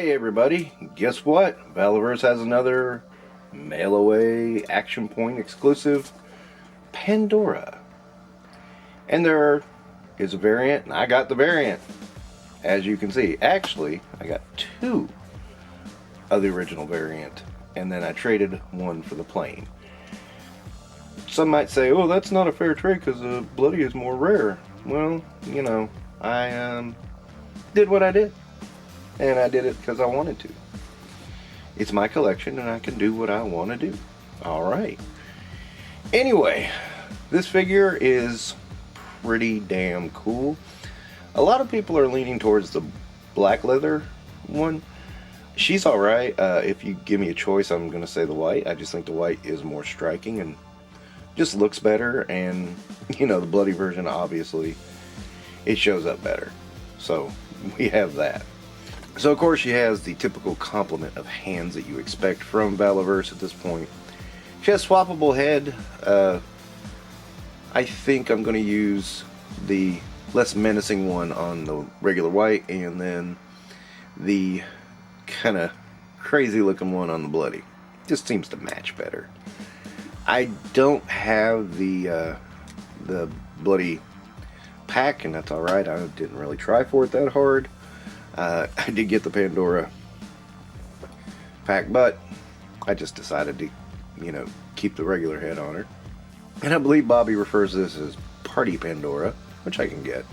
Hey everybody, guess what? Valaverse has another mail away Action Point exclusive, Pandora. And there is a variant, and I got the variant. As you can see, actually, I got two of the original variant, and then I traded one for the plain. Some might say, oh, that's not a fair trade because the bloody is more rare. Well, you know, I did what I did. And I did it because I wanted to. It's my collection and I can do what I want to do. Alright. Anyway, this figure is pretty damn cool. A lot of people are leaning towards the black leather one. She's alright. If you give me a choice, I'm going to say the white. I just think the white is more striking and just looks better. And, you know, the bloody version, obviously, it shows up better. So, we have that. So of course she has the typical complement of hands that you expect from Valaverse at this point. She has swappable head. I think I'm going to use the less menacing one on the regular white and then the kind of crazy looking one on the bloody. Just seems to match better. I don't have the bloody pack, and that's alright. I didn't really try for it that hard. I did get the Pandora pack, but I just decided to, you know, keep the regular head on her. And I believe Bobby refers to this as Party Pandora, which I can get.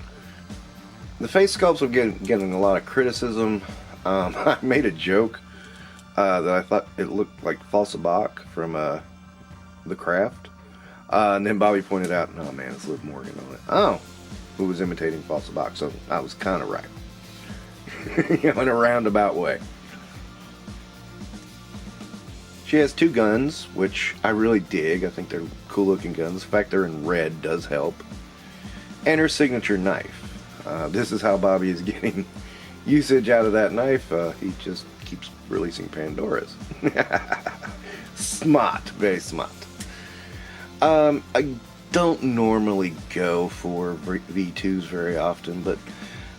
The face sculpts are getting a lot of criticism. I made a joke that I thought it looked like Falsa Bach from The Craft. And then Bobby pointed out, no man, it's Liv Morgan on it. Oh, who was imitating Falsa Bach, so I was kind of right. You know, in a roundabout way. She has two guns, which I really dig. I think they're cool looking guns. The fact they're in red does help. And her signature knife. This is how Bobby is getting usage out of that knife. He just keeps releasing Pandoras. Smart, very smart. I don't normally go for V2s very often, but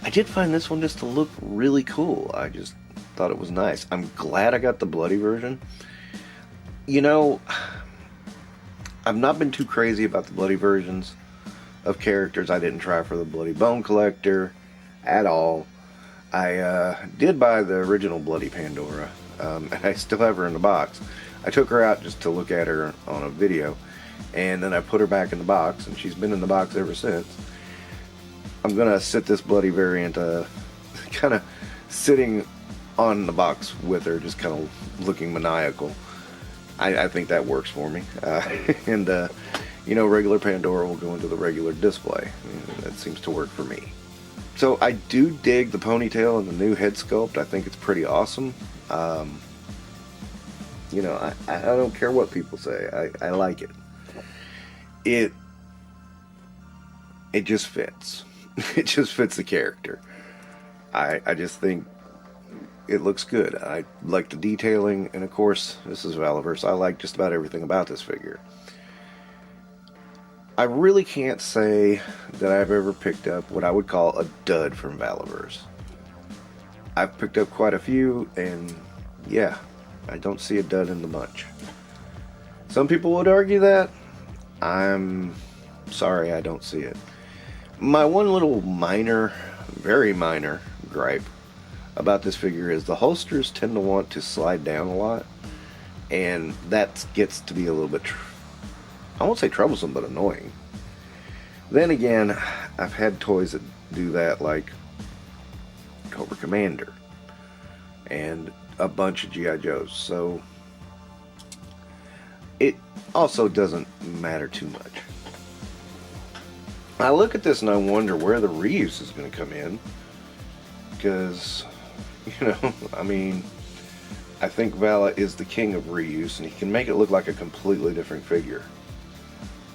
I did find this one just to look really cool. I just thought it was nice. I'm glad I got the bloody version. You know, I've not been too crazy about the bloody versions of characters. I didn't try for the bloody bone collector at all. I did buy the original bloody Pandora, and I still have her in the box. I took her out just to look at her on a video, and then I put her back in the box, and she's been in the box ever since. I'm gonna sit this bloody variant kind of sitting on the box with her, just kind of looking maniacal. I think that works for me. And you know, regular Pandora will go into the regular display. That seems to work for me. So I do dig the ponytail and the new head sculpt. I think it's pretty awesome. You know, I don't care what people say. I like it. It just fits. It just fits the character. I just think it looks good. I like the detailing, and of course, this is Valaverse. I like just about everything about this figure. I really can't say that I've ever picked up what I would call a dud from Valaverse. I've picked up quite a few, and yeah, I don't see a dud in the bunch. Some people would argue that. I'm sorry, I don't see it. My one little minor, very minor gripe about this figure is the holsters tend to want to slide down a lot, and that gets to be a little bit, I won't say troublesome, but annoying. Then again, I've had toys that do that, like Cobra Commander and a bunch of G.I. Joes, so it also doesn't matter too much. I look at this and I wonder where the reuse is going to come in, because, you know, I mean, I think Vala is the king of reuse, and he can make it look like a completely different figure.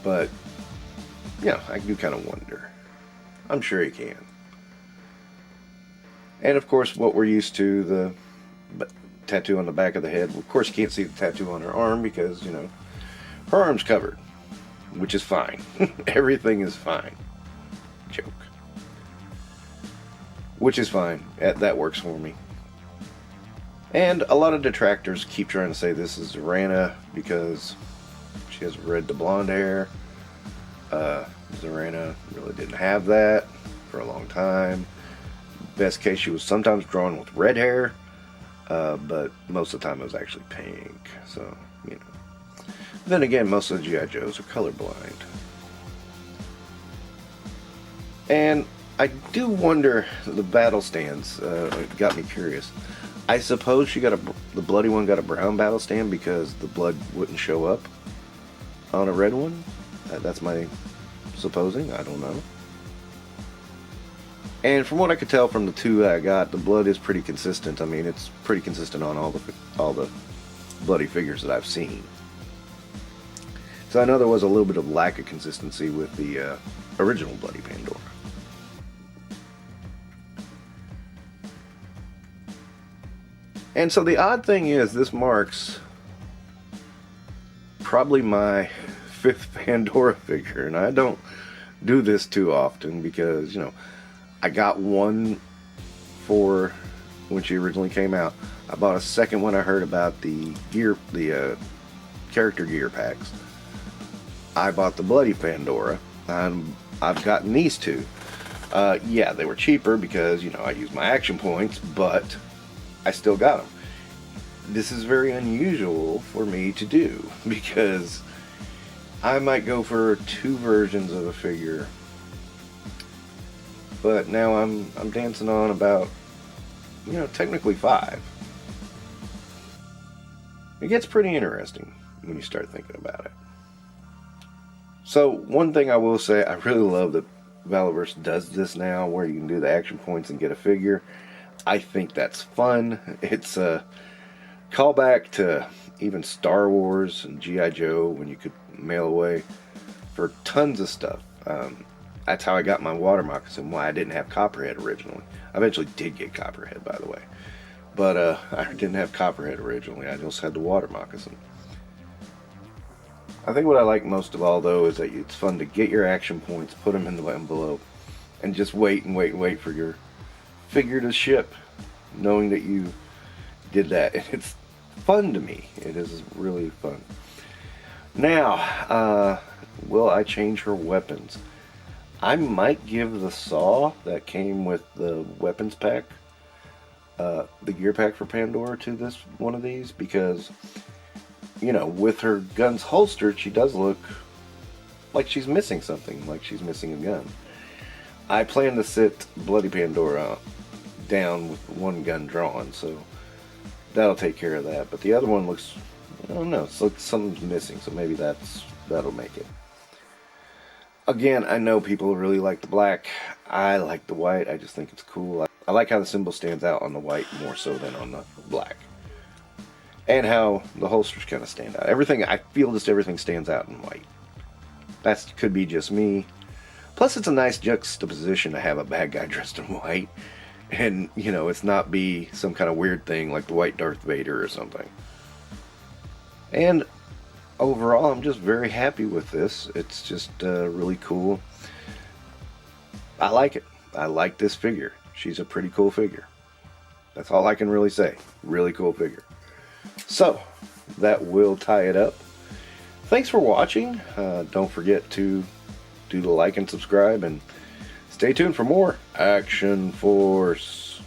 But, yeah, I do kind of wonder. I'm sure he can. And of course, what we're used to, the tattoo on the back of the head. Of course, you can't see the tattoo on her arm because, you know, her arm's covered, which is fine. Everything is fine. Joke. Which is fine. That works for me. And a lot of detractors keep trying to say this is Zorana because she has red to blonde hair. Zorana really didn't have that for a long time. Best case, she was sometimes drawn with red hair, but most of the time it was actually pink. So, you know. Then again, most of the G.I. Joes are colorblind. And I do wonder, the battle stands, it got me curious. I suppose the bloody one got a brown battle stand because the blood wouldn't show up on a red one. That's my supposing, I don't know. And from what I could tell from the two that I got, the blood is pretty consistent. I mean, it's pretty consistent on all the bloody figures that I've seen. So I know there was a little bit of lack of consistency with the original Bloody Pandora. And so the odd thing is, this marks probably my 5th Pandora figure, and I don't do this too often because, you know, I got one for when she originally came out. I bought a second when I heard about the character gear packs. I bought the Bloody Pandora, and I've gotten these two. Yeah, they were cheaper because, you know, I use my action points, but I still got them. This is very unusual for me to do because I might go for 2 versions of a figure, but now I'm dancing on about, you know, technically 5. It gets pretty interesting when you start thinking about it. So one thing I will say, I really love that Valaverse does this now, where you can do the action points and get a figure. I think that's fun. It's a callback to even Star Wars and G.I. Joe when you could mail away for tons of stuff. That's how I got my water moccasin, why I didn't have Copperhead originally. I eventually did get Copperhead, by the way. But I didn't have Copperhead originally, I just had the water moccasin. I think what I like most of all, though, is that it's fun to get your action points, put them in the envelope, and just wait and wait and wait for your figure to ship, knowing that you did that. And it's fun to me. It is really fun. Now, will I change her weapons? I might give the saw that came with the weapons pack, the gear pack for Pandora, to this one of these, because, you know, with her guns holstered, she does look like she's missing something, like she's missing a gun. I plan to sit Bloody Pandora down with one gun drawn, so that'll take care of that. But the other one looks, I don't know, it's like something's missing, so maybe that'll make it. Again, I know people really like the black. I like the white. I just think it's cool. I like how the symbol stands out on the white more so than on the black. And how the holsters kind of stand out. Everything, I feel just everything stands out in white. That could be just me. Plus, it's a nice juxtaposition to have a bad guy dressed in white. And, you know, it's not be some kind of weird thing like the white Darth Vader or something. And overall, I'm just very happy with this. It's just really cool. I like it. I like this figure. She's a pretty cool figure. That's all I can really say. Really cool figure. So, that will tie it up. Thanks for watching. Don't forget to do the like and subscribe, and stay tuned for more Action Force.